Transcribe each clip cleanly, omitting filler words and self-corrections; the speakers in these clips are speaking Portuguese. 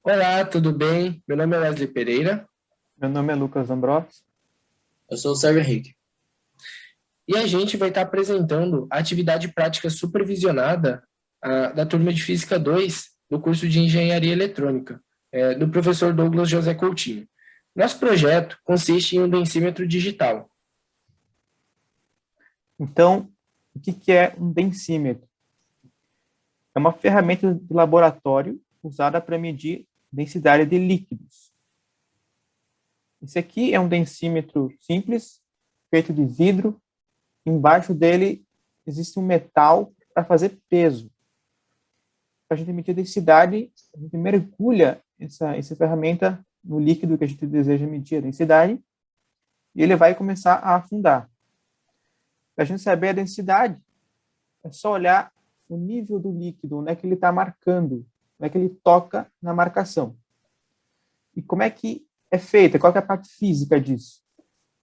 Olá, tudo bem? Meu nome é Wesley Pereira Meu nome é Lucas Ambros. Eu sou o Sérgio Henrique. e a gente vai estar apresentando a atividade prática supervisionada da turma de Física 2 do curso de Engenharia Eletrônica, do professor Douglas José Coutinho. Nosso projeto consiste em um densímetro digital. Então, o que é um densímetro? É uma ferramenta de laboratório usada para medir densidade de líquidos. Esse aqui é um densímetro simples, feito de vidro. Embaixo dele existe um metal para fazer peso. Para a gente medir a densidade, a gente mergulha essa ferramenta no líquido que a gente deseja medir a densidade e ele vai começar a afundar. Para a gente saber a densidade, é só olhar o nível do líquido, onde é que ele está marcando, onde é que ele toca na marcação. E como é que é feita? Qual que é a parte física disso?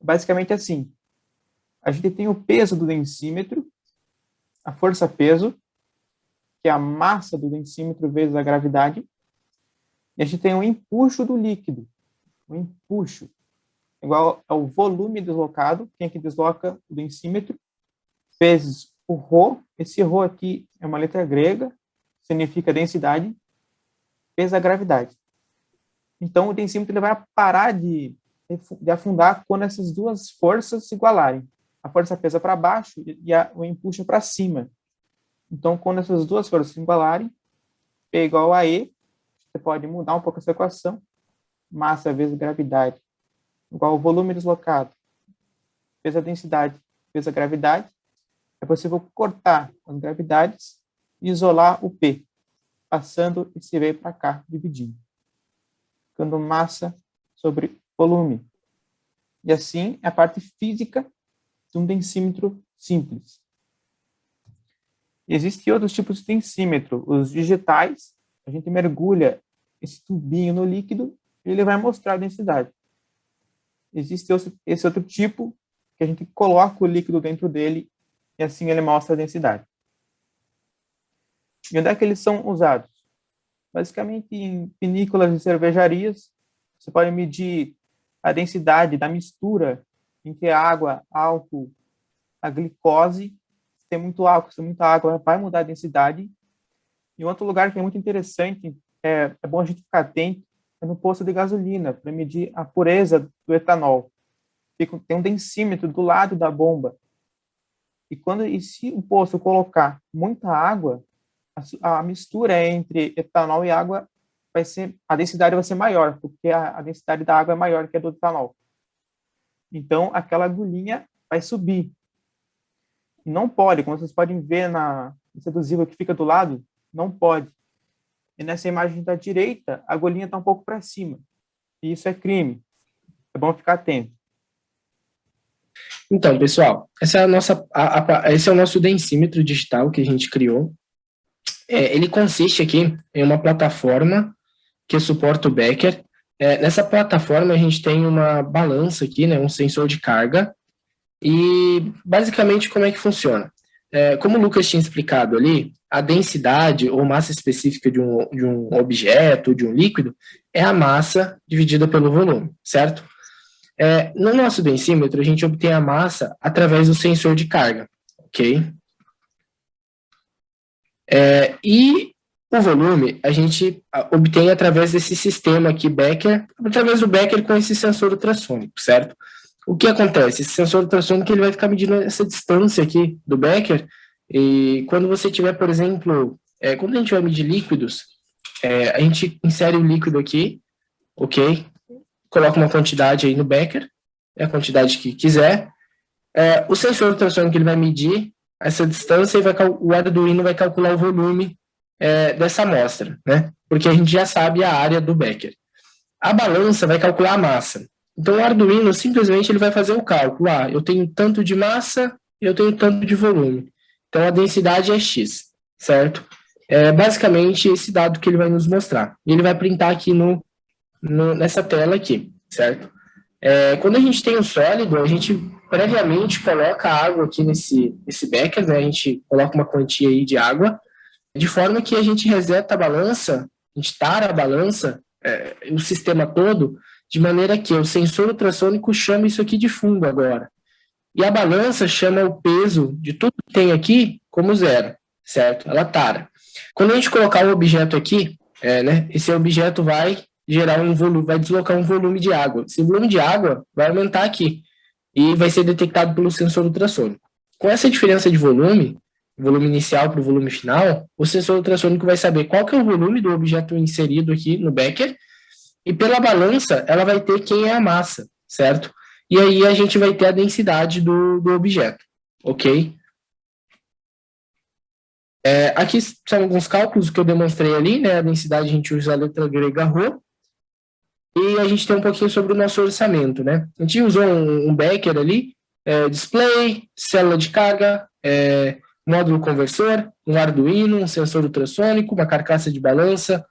Basicamente assim, a gente tem o peso do densímetro, a força-peso, que é a massa do densímetro vezes a gravidade, e a gente tem o empuxo do líquido. O empuxo igual ao volume deslocado, quem é que desloca o densímetro, vezes o ρ. Esse ρ aqui é uma letra grega, significa densidade, vezes a gravidade. Então, o densímetro ele vai parar de afundar quando essas duas forças se igualarem. A força pesa para baixo e o empuxo para cima. Então, quando essas duas forças se igualarem, P igual a E, você pode mudar um pouco essa equação, massa vezes gravidade, igual ao volume deslocado, vezes a densidade, vezes a gravidade. É possível cortar as gravidades e isolar o P, passando esse V para cá, dividindo. Ficando massa sobre volume. E assim é a parte física de um densímetro simples. Existem outros tipos de densímetro. Os digitais, a gente mergulha esse tubinho no líquido e ele vai mostrar a densidade. Existe esse outro tipo que a gente coloca o líquido dentro dele e assim ele mostra a densidade. E onde é que eles são usados? Basicamente em vinícolas e cervejarias. Você pode medir a densidade da mistura entre a água, álcool, a glicose. Se tem muito álcool, se tem muita água, vai mudar a densidade. E outro lugar que é muito interessante, é bom a gente ficar atento, é no posto de gasolina, para medir a pureza do etanol. Tem um densímetro do lado da bomba. E se o poço colocar muita água, a mistura entre etanol e água a densidade vai ser maior, porque a densidade da água é maior que a do etanol. Então, aquela agulhinha vai subir. E não pode, como vocês podem ver nesse adesivo que fica do lado, não pode. E nessa imagem da direita, a agulhinha está um pouco para cima. E isso é crime. É bom ficar atento. Então, pessoal, esse é o nosso densímetro digital que a gente criou. Ele consiste aqui em uma plataforma que suporta o Becker. Nessa plataforma a gente tem uma balança aqui, né, um sensor de carga, e basicamente como é que funciona? Como o Lucas tinha explicado ali, a densidade ou massa específica de um objeto, de um líquido, é a massa dividida pelo volume, certo? No nosso densímetro, a gente obtém a massa através do sensor de carga, ok? E o volume a gente obtém através desse sistema aqui, Becker, através do Becker com esse sensor ultrassônico, certo? O que acontece? Esse sensor ultrassônico ele vai ficar medindo essa distância aqui do Becker, e quando você tiver, por exemplo, quando a gente vai medir líquidos, a gente insere o líquido aqui, ok? Coloca uma quantidade aí no Becker, a quantidade que quiser. O sensor ultrassônico ele vai medir essa distância e o Arduino vai calcular o volume dessa amostra, né? Porque a gente já sabe a área do Becker. A balança vai calcular a massa. Então, o Arduino simplesmente ele vai fazer o cálculo. Eu tenho tanto de massa e eu tenho tanto de volume. Então, a densidade é X, certo? É basicamente esse dado que ele vai nos mostrar. E ele vai printar aqui nessa tela aqui, certo? Quando a gente tem um sólido, a gente previamente coloca a água aqui nesse becker, né? A gente coloca uma quantia aí de água, de forma que a gente reseta a balança, a gente tara a balança o sistema todo, de maneira que o sensor ultrassônico chama isso aqui de fundo agora. E a balança chama o peso de tudo que tem aqui como zero, certo? Ela tara. Quando a gente colocar um objeto aqui, esse objeto vai gerar um volume, vai deslocar um volume de água. Esse volume de água vai aumentar aqui e vai ser detectado pelo sensor ultrassônico. Com essa diferença de volume inicial para o volume final, o sensor ultrassônico vai saber qual que é o volume do objeto inserido aqui no becker, e pela balança ela vai ter quem é a massa, certo? E aí a gente vai ter a densidade do objeto, ok? Aqui são alguns cálculos que eu demonstrei ali, né? A densidade a gente usa a letra grega ρ, e a gente tem um pouquinho sobre o nosso orçamento, né? A gente usou um becker ali, display, célula de carga, módulo conversor, um Arduino, um sensor ultrassônico, uma carcaça de balança,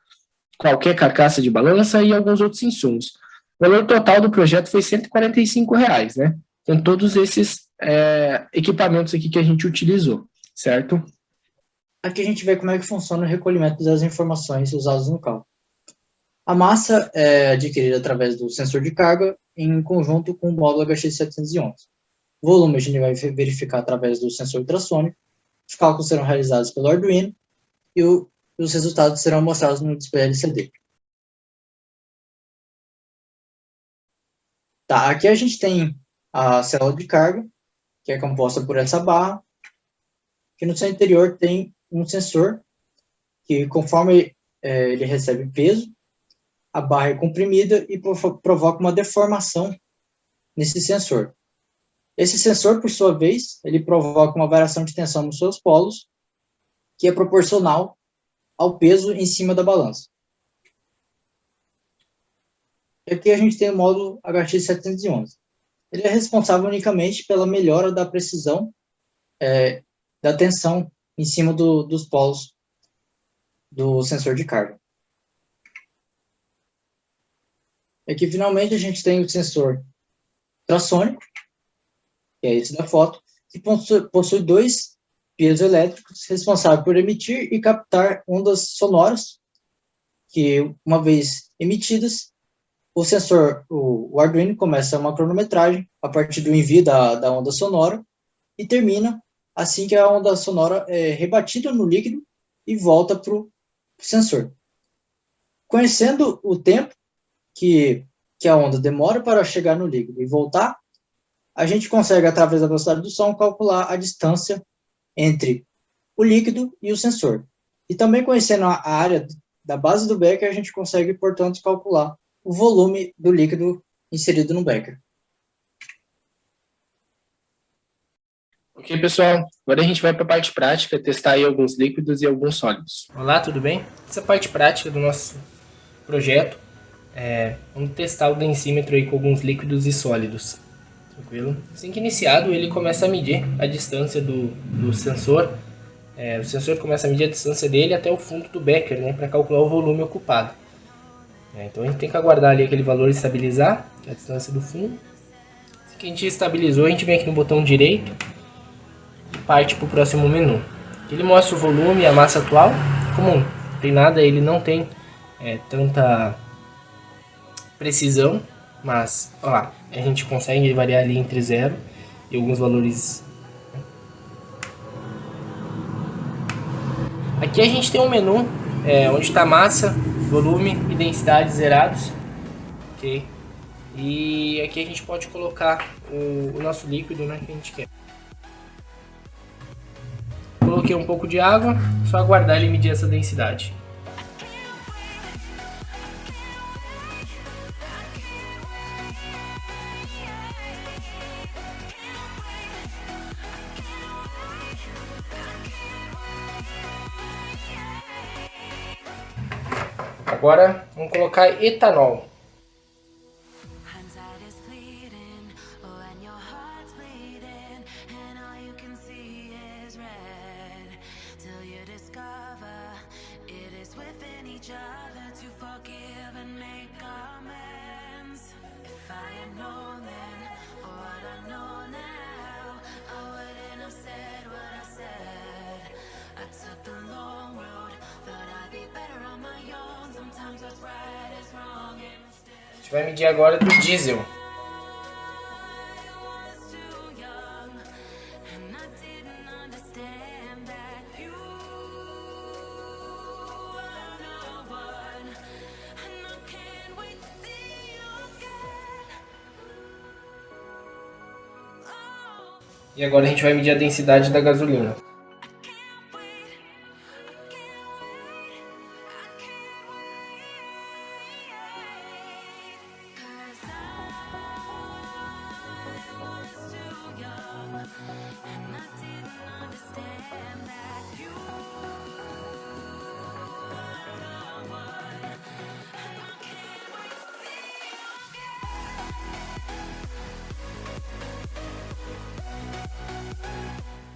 qualquer carcaça de balança e alguns outros insumos. O valor total do projeto foi R$145, né? Com todos esses equipamentos aqui que a gente utilizou, certo? Aqui a gente vê como é que funciona o recolhimento das informações usadas no cálculo. A massa é adquirida através do sensor de carga em conjunto com o módulo HX711. O volume a gente vai verificar através do sensor ultrassônico. Os cálculos serão realizados pelo Arduino e os resultados serão mostrados no display LCD. Tá, aqui a gente tem a célula de carga, que é composta por essa barra, que no seu interior tem um sensor que, conforme ele recebe peso, a barra é comprimida e provoca uma deformação nesse sensor. Esse sensor, por sua vez, ele provoca uma variação de tensão nos seus polos, que é proporcional ao peso em cima da balança. E aqui a gente tem o módulo HX711. Ele é responsável unicamente pela melhora da precisão da tensão em cima dos polos do sensor de carga. Aqui, finalmente, a gente tem o sensor ultrassônico, que é esse da foto, que possui dois piezoelétricos responsáveis por emitir e captar ondas sonoras, que, uma vez emitidas, o sensor, o Arduino, começa uma cronometragem a partir do envio da onda sonora e termina assim que a onda sonora é rebatida no líquido e volta para o sensor. Conhecendo o tempo que a onda demora para chegar no líquido e voltar, a gente consegue, através da velocidade do som, calcular a distância entre o líquido e o sensor. E também conhecendo a área da base do becker, a gente consegue, portanto, calcular o volume do líquido inserido no becker. Ok, pessoal, agora a gente vai para a parte prática, testar aí alguns líquidos e alguns sólidos. Olá, tudo bem? Essa é a parte prática do nosso projeto. Vamos testar o densímetro aí com alguns líquidos e sólidos. Tranquilo? Assim que iniciado, ele começa a medir a distância do sensor. O sensor começa a medir a distância dele até o fundo do becker, né, para calcular o volume ocupado. Então a gente tem que aguardar ali aquele valor estabilizar, a distância do fundo. Assim que a gente estabilizou, a gente vem aqui no botão direito e parte para o próximo menu. Ele mostra o volume e a massa atual. Como não tem nada, ele não tem tanta precisão, mas ó lá, a gente consegue variar ali entre 0 e alguns valores. Aqui a gente tem um menu onde está massa, volume e densidade zerados, ok? E aqui a gente pode colocar o nosso líquido, né, que a gente quer. Coloquei um pouco de água, só aguardar ele medir essa densidade. Agora vamos colocar etanol. Sometimes what's right is wrong. gente vai medir agora do diesel. E agora a gente vai medir a densidade da gasolina.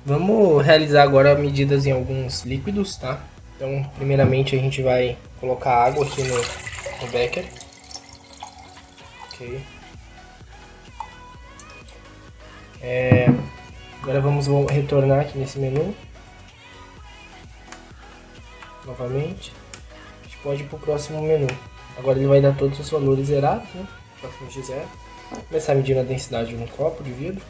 Vamos realizar agora medidas em alguns líquidos, tá? Então, primeiramente a gente vai colocar água aqui no becker. Ok. Agora vamos retornar aqui nesse menu. Novamente. A gente pode ir para o próximo menu. Agora ele vai dar todos os valores zerados, né? Próximo de zero. Começar a medir a densidade no copo de vidro.